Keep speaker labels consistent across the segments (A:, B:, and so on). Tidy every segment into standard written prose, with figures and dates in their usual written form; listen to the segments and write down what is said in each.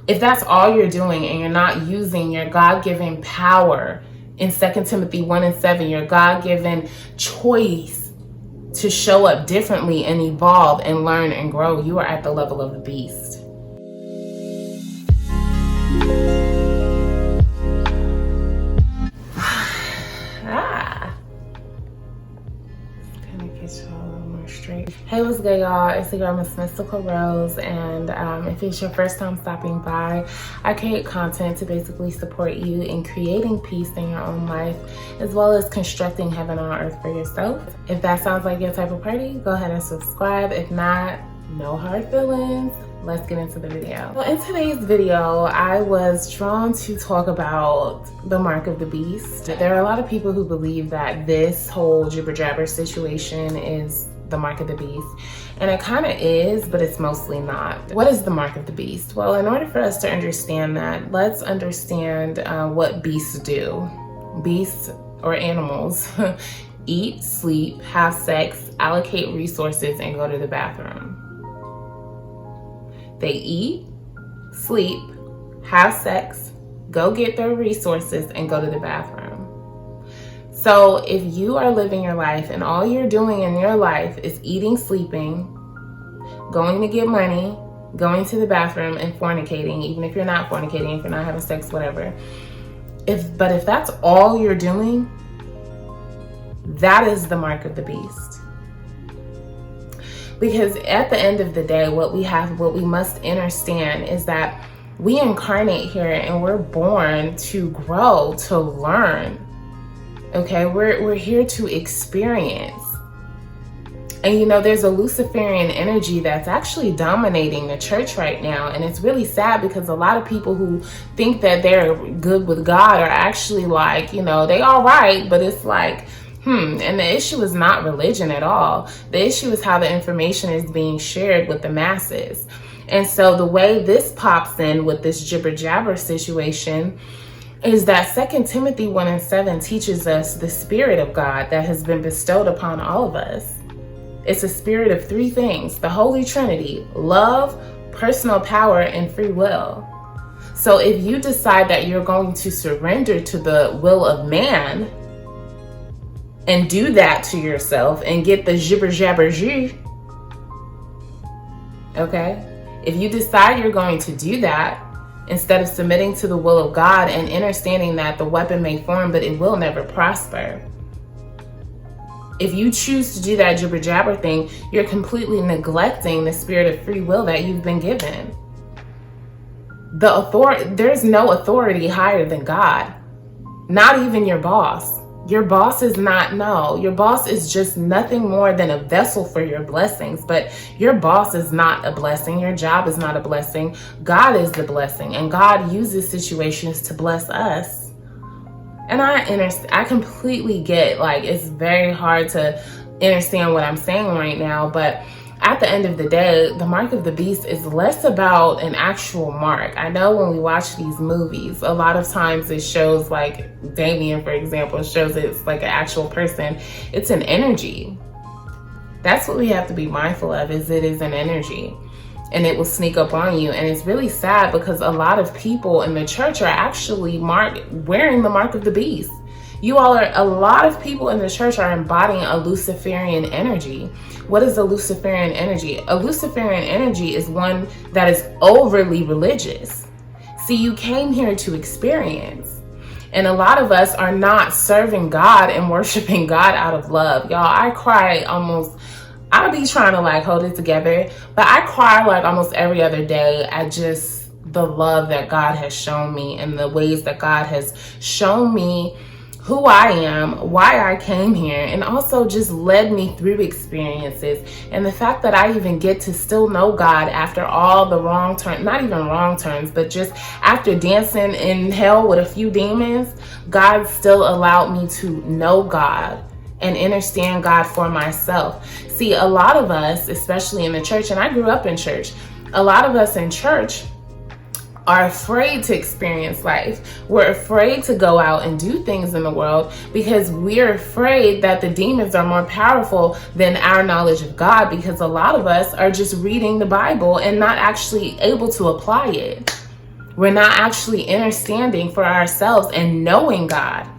A: If that's all you're doing and you're not using your God-given power in 2 Timothy 1:7, your God-given choice to show up differently and evolve and learn and grow, you are at the level of the beast. Straight. Hey, what's good, y'all? It's the girl, Miss Mystical Rose, and if it's your first time stopping by, I create content to basically support you in creating peace in your own life, as well as constructing heaven on earth for yourself. If that sounds like your type of party, go ahead and subscribe. If not, no hard feelings. Let's get into the video. Well, in today's video, I was drawn to talk about the mark of the beast. There are a lot of people who believe that this whole jibber jabber situation is the mark of the beast, and it kind of is, but it's mostly not. What is the mark of the beast? Well, in order for us to understand that, let's understand what beasts do. Beasts, or animals, eat, sleep, have sex, allocate resources, and go to the bathroom. They eat, sleep, have sex, go get their resources, and go to the bathroom. So if you are living your life and all you're doing in your life is eating, sleeping, going to get money, going to the bathroom, and fornicating, even if you're not fornicating, if you're not having sex, whatever. But if that's all you're doing, that is the mark of the beast. Because at the end of the day, what we must understand is that we incarnate here and we're born to grow, to learn. Okay, we're here to experience. And you know, there's a Luciferian energy that's actually dominating the church right now. And it's really sad because a lot of people who think that they're good with God are actually like, you know, they all right, but it's like, and the issue is not religion at all. The issue is how the information is being shared with the masses. And so the way this pops in with this jibber jabber situation is that 2 Timothy 1:7 teaches us the spirit of God that has been bestowed upon all of us. It's a spirit of three things: the Holy Trinity, love, personal power, and free will. So if you decide that you're going to surrender to the will of man and do that to yourself and get the jibber jabber jee, okay? If you decide you're going to do that, instead of submitting to the will of God and understanding that the weapon may form, but it will never prosper. If you choose to do that jibber jabber thing, you're completely neglecting the spirit of free will that you've been given. There's no authority higher than God. Not even your boss. Your boss is your boss is just nothing more than a vessel for your blessings, but your boss is not a blessing. Your job is not a blessing. God is the blessing, and God uses situations to bless us. And I completely get, like, it's very hard to understand what I'm saying right now, but at the end of the day, the mark of the beast is less about an actual mark. I know when we watch these movies, a lot of times it shows, like Damien, for example, shows it's like an actual person. It's an energy. That's what we have to be mindful of, is it is an energy. And it will sneak up on you. And it's really sad because a lot of people in the church are actually wearing the mark of the beast. A lot of people in the church are embodying a Luciferian energy. What is a Luciferian energy? A Luciferian energy is one that is overly religious. See, you came here to experience. And a lot of us are not serving God and worshiping God out of love. Y'all, I cry I be trying to like hold it together, but I cry like almost every other day at just the love that God has shown me and the ways that God has shown me who I am, why I came here, and also just led me through experiences. And the fact that I even get to still know God after all the wrong turns, not even wrong turns, but just after dancing in hell with a few demons, God still allowed me to know God and understand God for myself. See, a lot of us, especially in the church, and I grew up in church, a lot of us in church are afraid to experience life. We're afraid to go out and do things in the world because we're afraid that the demons are more powerful than our knowledge of God, because a lot of us are just reading the Bible and not actually able to apply it. We're not actually understanding for ourselves and knowing God.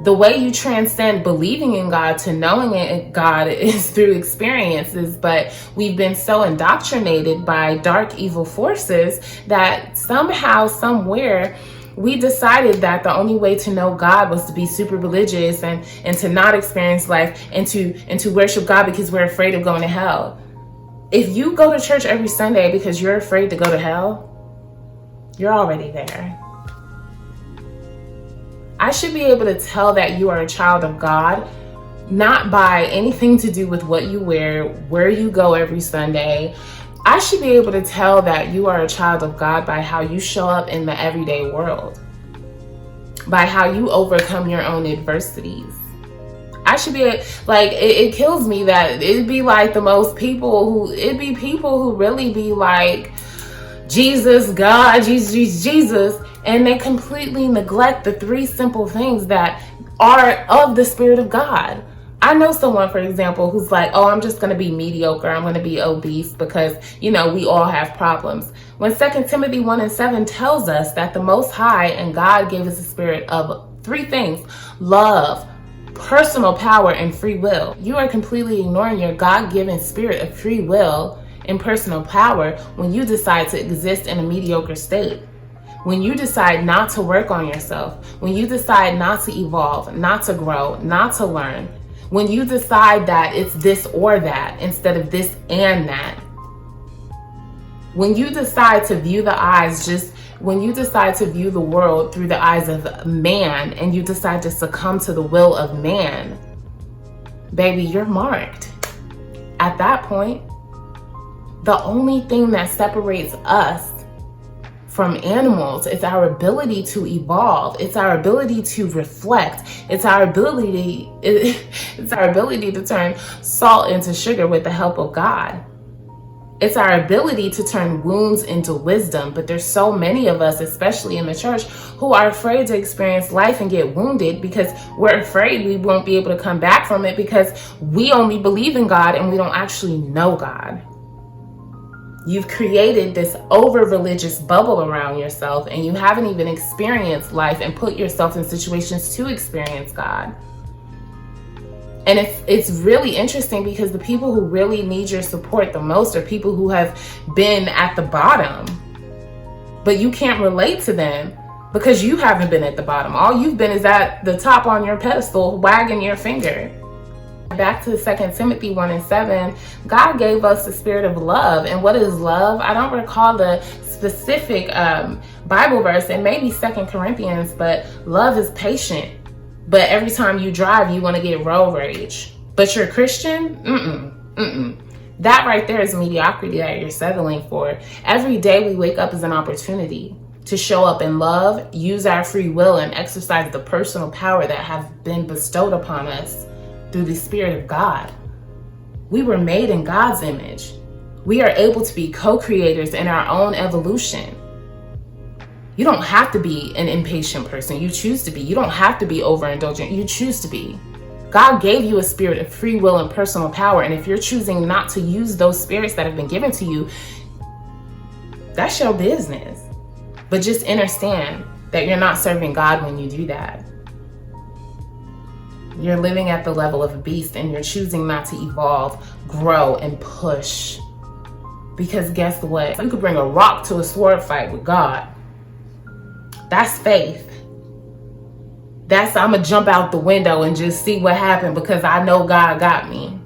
A: The way you transcend believing in God to knowing God is through experiences, but we've been so indoctrinated by dark, evil forces that somehow, somewhere, we decided that the only way to know God was to be super religious and to not experience life and to worship God because we're afraid of going to hell. If you go to church every Sunday because you're afraid to go to hell, you're already there. I should be able to tell that you are a child of God, not by anything to do with what you wear, where you go every Sunday. I should be able to tell that you are a child of God by how you show up in the everyday world, by how you overcome your own adversities. I should be like, it kills me that it'd be like it'd be people who really be like, Jesus, God, Jesus, and they completely neglect the three simple things that are of the Spirit of God. I know someone, for example, who's like, oh, I'm just going to be mediocre. I'm going to be obese because, we all have problems. When 2 Timothy 1:7 tells us that the Most High and God gave us a spirit of three things: love, personal power, and free will. You are completely ignoring your God-given spirit of free will and personal power when you decide to exist in a mediocre state. When you decide not to work on yourself, when you decide not to evolve, not to grow, not to learn, when you decide that it's this or that instead of this and that, when you decide to view when you decide to view the world through the eyes of man and you decide to succumb to the will of man, baby, you're marked. At that point, the only thing that separates us from animals is our ability to evolve. It's our ability to reflect. It's our ability to turn salt into sugar with the help of God. It's our ability to turn wounds into wisdom. But there's so many of us, especially in the church, who are afraid to experience life and get wounded because we're afraid we won't be able to come back from it because we only believe in God and we don't actually know God. You've created this over-religious bubble around yourself and you haven't even experienced life and put yourself in situations to experience God. And it's really interesting because the people who really need your support the most are people who have been at the bottom. But you can't relate to them because you haven't been at the bottom. All you've been is at the top on your pedestal, wagging your finger. Back to 2 Timothy 1:7, God gave us the spirit of love. And what is love? I don't recall the specific Bible verse. It may be 2 Corinthians, but love is patient. But every time you drive, you want to get road rage. But you're Christian? That right there is mediocrity that you're settling for. Every day we wake up is an opportunity to show up in love, use our free will, and exercise the personal power that have been bestowed upon us through the Spirit of God. We were made in God's image. We are able to be co-creators in our own evolution. You don't have to be an impatient person. You choose to be. You don't have to be overindulgent. You choose to be. God gave you a spirit of free will and personal power. And if you're choosing not to use those spirits that have been given to you, that's your business. But just understand that you're not serving God when you do that. You're living at the level of a beast and you're choosing not to evolve, grow, and push. Because guess what? You could bring a rock to a sword fight with God. That's faith. That's, I'm going to jump out the window and just see what happened because I know God got me.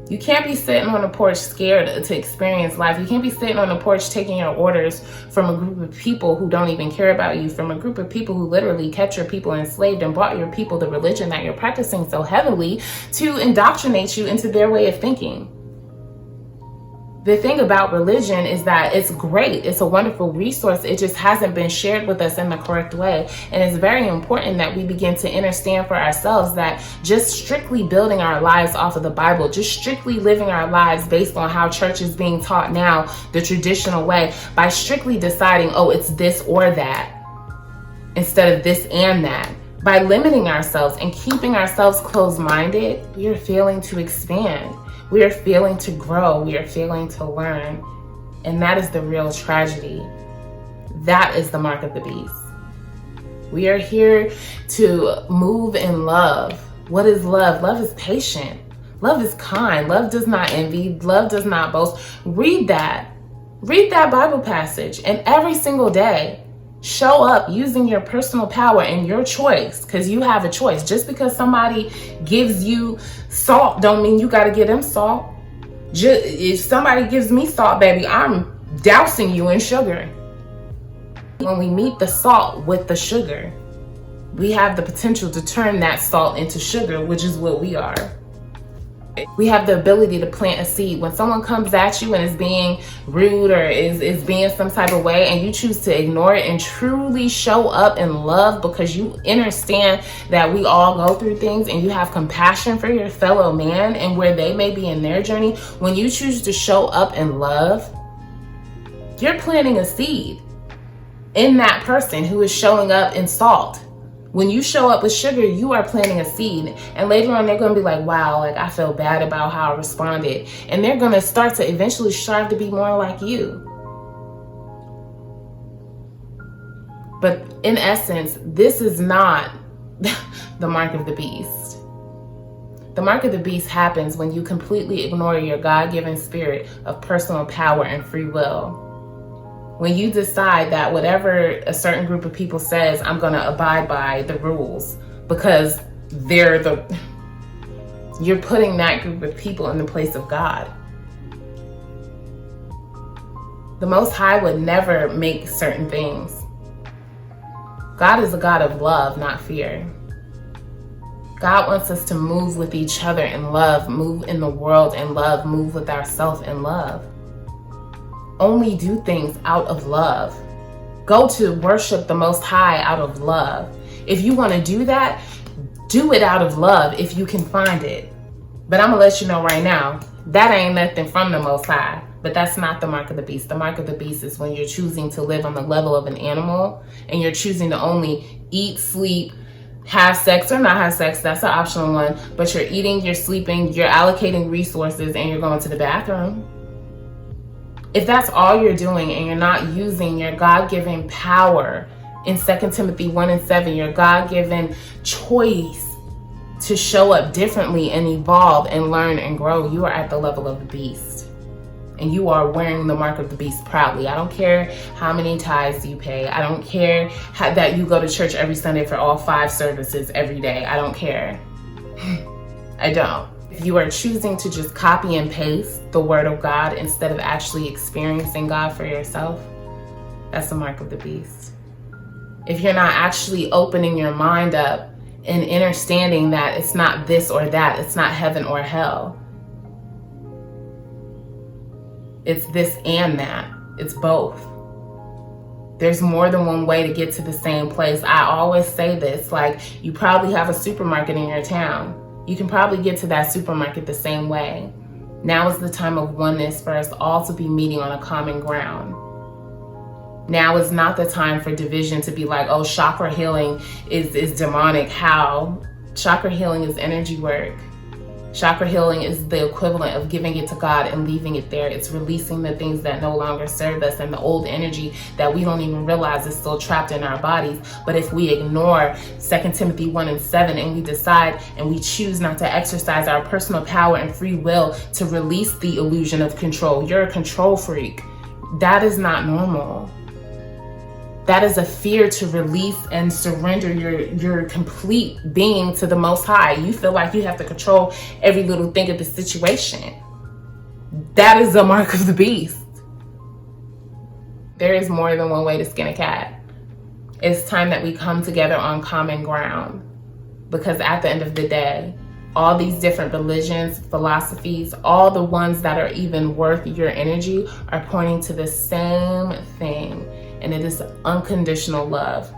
A: You can't be sitting on the porch scared to experience life. You can't be sitting on the porch taking your orders from a group of people who don't even care about you, from a group of people who literally kept your people enslaved and brought your people the religion that you're practicing so heavily to indoctrinate you into their way of thinking. The thing about religion is that it's great. It's a wonderful resource. It just hasn't been shared with us in the correct way. And it's very important that we begin to understand for ourselves that just strictly building our lives off of the Bible, just strictly living our lives based on how church is being taught now, the traditional way, by strictly deciding, oh, it's this or that, instead of this and that. By limiting ourselves and keeping ourselves closed-minded, we are failing to expand. We are failing to grow. We are failing to learn. And that is the real tragedy. That is the mark of the beast. We are here to move in love. What is love? Love is patient. Love is kind. Love does not envy. Love does not boast. Read that. Read that Bible passage, and every single day, show up using your personal power and your choice, because you have a choice. Just because somebody gives you salt don't mean you got to give them salt. If somebody gives me salt, baby, I'm dousing you in sugar. When we meet the salt with the sugar, we have the potential to turn that salt into sugar, which is what we are. We have the ability to plant a seed. When someone comes at you and is being rude or is being some type of way, and you choose to ignore it and truly show up in love because you understand that we all go through things, and you have compassion for your fellow man and where they may be in their journey, when you choose to show up in love, you're planting a seed in that person who is showing up in salt. When you show up with sugar, you are planting a seed. And later on, they're going to be like, wow, like I feel bad about how I responded. And they're going to start to eventually strive to be more like you. But in essence, this is not the mark of the beast. The mark of the beast happens when you completely ignore your God-given spirit of personal power and free will. When you decide that whatever a certain group of people says, I'm going to abide by the rules because you're putting that group of people in the place of God. The Most High would never make certain things. God is a God of love, not fear. God wants us to move with each other in love, move in the world in love, move with ourselves in love. Only do things out of love. Go to worship the Most High out of love. If you want to do that, do it out of love if you can find it. But I'm going to let you know right now, that ain't nothing from the Most High. But that's not the mark of the beast. The mark of the beast is when you're choosing to live on the level of an animal, and you're choosing to only eat, sleep, have sex or not have sex. That's an optional one. But you're eating, you're sleeping, you're allocating resources, and you're going to the bathroom. If that's all you're doing and you're not using your God-given power in 2 Timothy 1:7, your God-given choice to show up differently and evolve and learn and grow, you are at the level of the beast. And you are wearing the mark of the beast proudly. I don't care how many tithes you pay. I don't care that you go to church every Sunday for all 5 services every day. I don't care. I don't. If you are choosing to just copy and paste the word of God instead of actually experiencing God for yourself, that's the mark of the beast. If you're not actually opening your mind up and understanding that it's not this or that, it's not heaven or hell, it's this and that, it's both. There's more than one way to get to the same place. I always say this, like, you probably have a supermarket in your town. You can probably get to that supermarket the same way. Now is the time of oneness for us all to be meeting on a common ground. Now is not the time for division, to be like, oh, chakra healing is demonic. How? Chakra healing is energy work. Chakra healing is the equivalent of giving it to God and leaving it there. It's releasing the things that no longer serve us and the old energy that we don't even realize is still trapped in our bodies. But if we ignore 2 Timothy 1:7 and we decide and we choose not to exercise our personal power and free will to release the illusion of control, you're a control freak. That is not normal. That is a fear to release and surrender your complete being to the Most High. You feel like you have to control every little thing of the situation. That is the mark of the beast. There is more than one way to skin a cat. It's time that we come together on common ground. Because at the end of the day, all these different religions, philosophies, all the ones that are even worth your energy are pointing to the same thing. And it is unconditional love,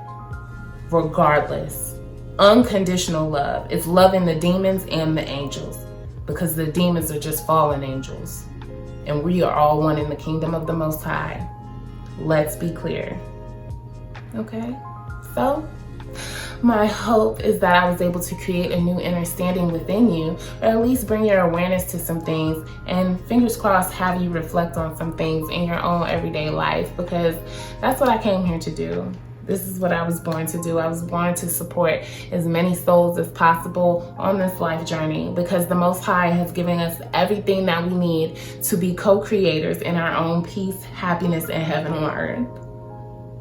A: regardless. Unconditional love. It's loving the demons and the angels, because the demons are just fallen angels. And we are all one in the kingdom of the Most High. Let's be clear. Okay? So, My hope is that I was able to create a new understanding within you, or at least bring your awareness to some things, and fingers crossed have you reflect on some things in your own everyday life, because that's what I came here to do. This is what I was born to do. I was born to support as many souls as possible on this life journey, because the Most High has given us everything that we need to be co-creators in our own peace, happiness, and heaven on earth.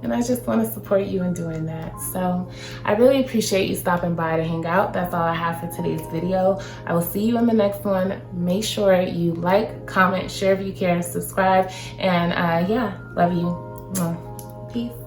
A: And I just want to support you in doing that. So I really appreciate you stopping by to hang out. That's all I have for today's video. I will see you in the next one. Make sure you like, comment, share if you care, subscribe. And yeah, love you. Peace.